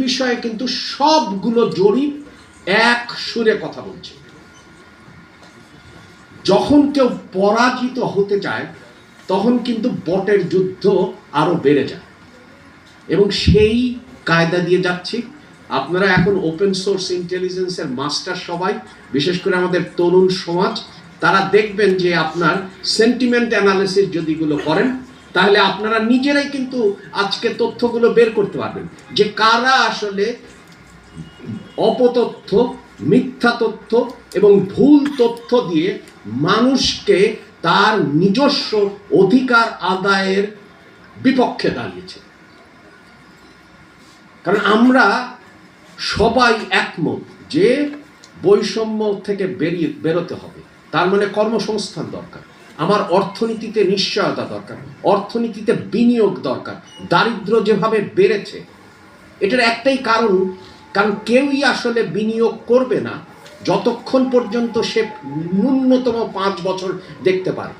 বিষয়ে কিন্তু সবগুলো জরিপ এক সুরে কথা বলছে। যখন কেউ পরাজিত হতে চায় তখন কিন্তু বটের যুদ্ধ আরো বেড়ে যায়, এবং সেই কায়দা দিয়ে যাচ্ছি। আপনারা এখন ওপেন সোর্স ইন্টেলিজেন্সের মাস্টার সবাই, বিশেষ করে আমাদের তরুণ সমাজ, তারা দেখবেন যে আপনার সেন্টিমেন্ট অ্যানালিসিস যদি গুলো করেন তাহলে আপনারা নিজেরাই কিন্তু আজকে তথ্যগুলো বের করতে পারবেন যে কারা আসলে অপতথ্য, মিথ্যা তথ্য এবং ভুল তথ্য দিয়ে মানুষকে তার নিজস্ব অধিকার আদায়ের বিপক্ষে দাঁড়িয়েছে। কারণ আমরা সবাই একমত যে বৈষম্য থেকে বেরোতে হবে, তার মানে কর্মসংস্থান দরকার, আমার অর্থনীতিতে নিশ্চয়তা দরকার, অর্থনীতিতে বিনিয়োগ দরকার। দারিদ্র্য যেভাবে বেড়েছে এটার একটাই কারণ কেউই আসলে বিনিয়োগ করবে না যতক্ষণ পর্যন্ত সে ন্যূনতম 5 বছর দেখতে পারে